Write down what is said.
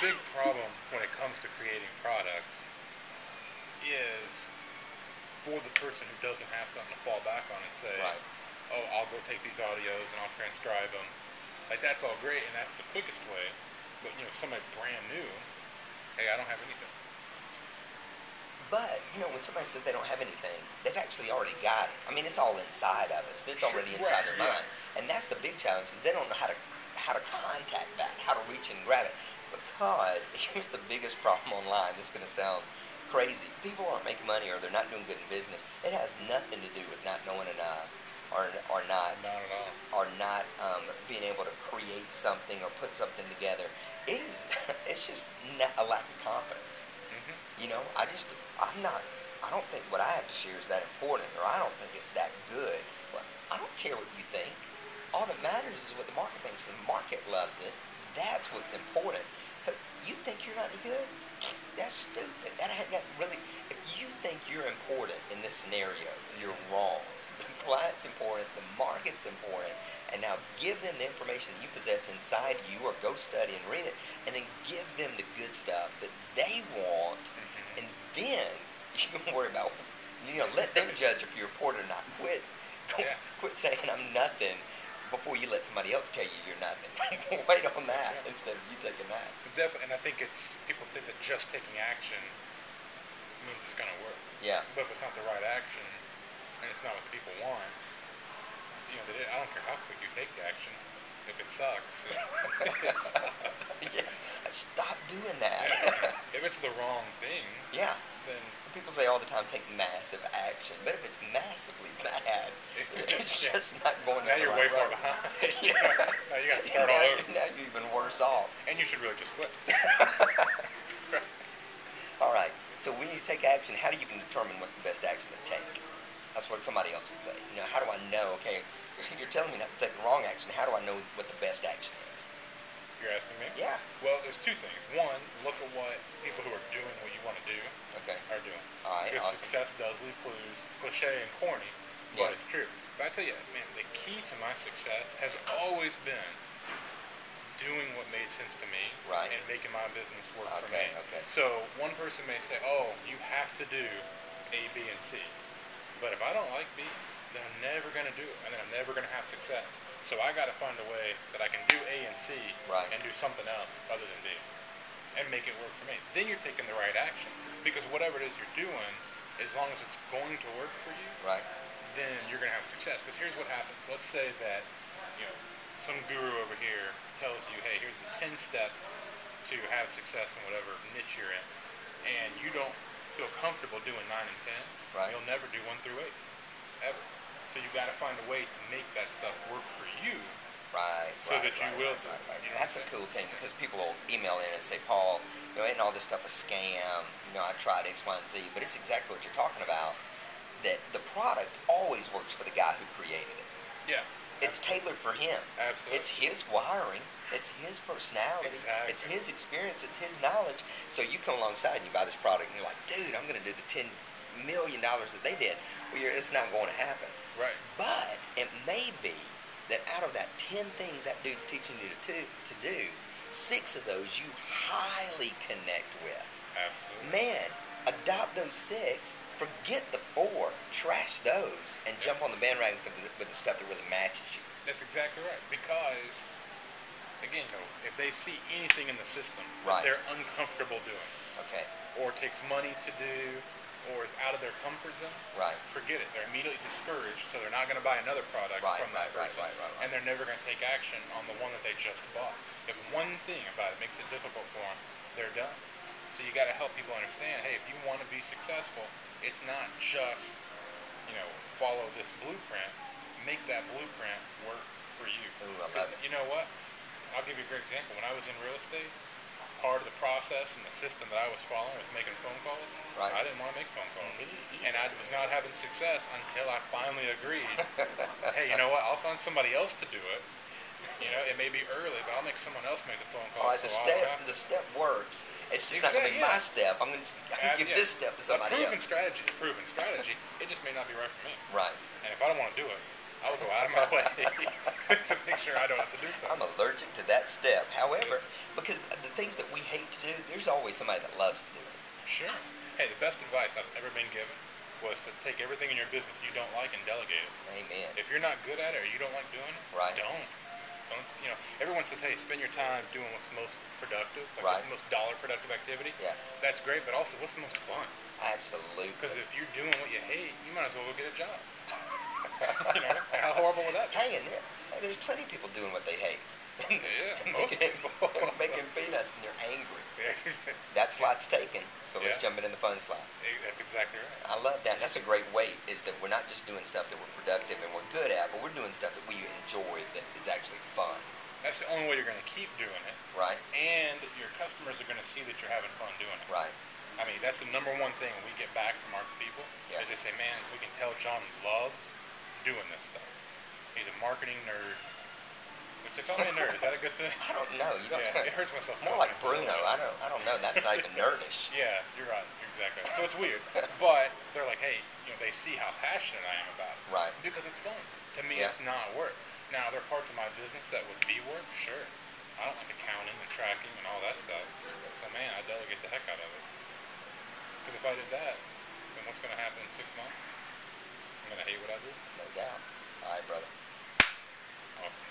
big problem when it comes to creating products is for the person who doesn't have something to fall back on and say, Right. oh, I'll go take these audios and I'll transcribe them. Like, that's all great, and that's the quickest way. But, somebody brand new, hey, I don't have anything. But, when somebody says they don't have anything, they've actually already got it. I mean, it's all inside of us. It's already inside their mind. And that's the big challenge, is they don't know how to contact that, how to reach and grab it. Because here's the biggest problem online. This is going to sound crazy. People aren't making money, or they're not doing good in business. It has nothing to do with not knowing enough, or not being able to create something or put something together. It's just not a lack of confidence. I don't think what I have to share is that important, or I don't think it's that good. Well, I don't care what you think. All that matters is what the market thinks. The market loves it. That's what's important. But you think you're not any good? That's stupid. That really. If you think you're important in this scenario, you're wrong. The client's important. The market's important. And now give them the information that you possess inside you, or go study and read it, and then give them the good stuff that they want. And then you can worry about, let them judge if you're important or not. Quit saying I'm nothing before you let somebody else tell you you're nothing. Wait on that instead of you taking that. Definitely, and I think people think that just taking action means it's going to work. Yeah. But if it's not the right action, and it's not what the people want, I don't care how quick you take the action. If it sucks, it sucks. Yeah. Stop doing that. If it's the wrong thing, then people say all the time, take massive action. But if it's massively bad, it's just not going. Now you're way far behind. Now you got to start all over. Now you're even worse off. And you should really just quit. All right. So when you take action, how do you can determine what's the best action to take? That's what somebody else would say. How do I know? Okay, you're telling me not to take the wrong action. How do I know what the best action is? You're asking me? Yeah. Well, there's two things. One, look at what people who are doing what you want to do are doing. All right. Because awesome. Success does leave clues. It's cliche and corny, but it's true. But I tell you, man, the key to my success has always been doing what made sense to me and making my business work for me. Okay. So one person may say, oh, you have to do A, B, and C. But if I don't like B, then I'm never going to do it, and then I'm never going to have success. So I got to find a way that I can do A and C and do something else other than B, and make it work for me. Then you're taking the right action, because whatever it is you're doing, as long as it's going to work for you, then you're going to have success. Because here's what happens. Let's say that some guru over here tells you, hey, here's the 10 steps to have success in whatever niche you're in, and you don't feel comfortable doing 9 and 10, you'll never do 1 through 8, ever. So you got to find a way to make that stuff work for you, so that you will do it. That's a cool thing, because people will email in and say, Paul, ain't all this stuff a scam? I tried X, Y, and Z, but it's exactly what you're talking about. That the product always works for the guy who created it. Yeah. It's tailored for him. Absolutely. It's his wiring. It's his personality. Exactly. It's his experience. It's his knowledge. So you come alongside and you buy this product and you're like, dude, I'm going to do the $10 million that they did. Well, it's not going to happen. Right. But it may be that out of that 10 things that dude's teaching you to do, 6 of those you highly connect with. Absolutely. Man, adopt those 6. Forget the 4, trash those, and jump on the bandwagon with the stuff that really matches you. That's exactly right. Because, again, if they see anything in the system that they're uncomfortable doing, or takes money to do, or is out of their comfort zone, forget it. They're immediately discouraged, so they're not going to buy another product from that person, and they're never going to take action on the one that they just bought. If one thing about it makes it difficult for them, they're done. So you got to help people understand, hey, if you want to be successful, it's not just, follow this blueprint. Make that blueprint work for you. Ooh, I love it. You know what? I'll give you a great example. When I was in real estate, part of the process and the system that I was following was making phone calls. I didn't want to make phone calls. And I was not having success until I finally agreed, hey, you know what? I'll find somebody else to do it. It may be early, but I'll make someone else make the phone call. All right, the step works. It's just not going to be my step. I'm going to give this step to somebody else. A proven strategy is a proven strategy. It just may not be right for me. Right. And if I don't want to do it, I will go out of my way to make sure I don't have to do I'm something. allergic to that step. However, because the things that we hate to do, there's always somebody that loves to do it. Sure. Hey, the best advice I've ever been given was to take everything in your business you don't like and delegate it. Amen. If you're not good at it or you don't like doing it, Right. don't. Don't. You know, everyone says, hey, spend your time doing what's most productive, like Right. what's the most dollar productive activity. Yeah. That's great, but also what's the most fun? Absolutely. Because if you're doing what you hate, you might as well go get a job. You know, how horrible would that be? Hey, and there's plenty of people doing what they hate. Yeah, And most making, people. making peanuts and they're angry. Yeah, That slide's taken, so let's Yeah. jump into the fun slide. that's exactly right. I love that. That's a great way, is that we're not just doing stuff that we're productive and we're good at, but we're doing stuff that we enjoy that is actually fun, That's the only way you're going to keep doing it, right? and your customers are going to see that you're having fun doing it. Right. I mean, that's the number one thing we get back from our people. Yeah. Is they say, man, we can tell John loves doing this stuff. He's a marketing nerd. Which they call me a nerd. Is that a good thing? I don't know. You don't. Yeah, it hurts myself. More like Bruno. I don't know. That's not even nerdish. Yeah, you're right. Exactly. So it's weird. But they're like, hey, you know, they see how passionate I am about it. Right. Because it's fun. To me, Yeah. it's not work. Now, there are parts of my business that would be work, sure. I don't like accounting and tracking and all that stuff. So, man, I delegate the heck out of it. Because if I did that, then what's going to happen in 6 months? I'm going to hate what I do. No doubt. All right, brother. Awesome.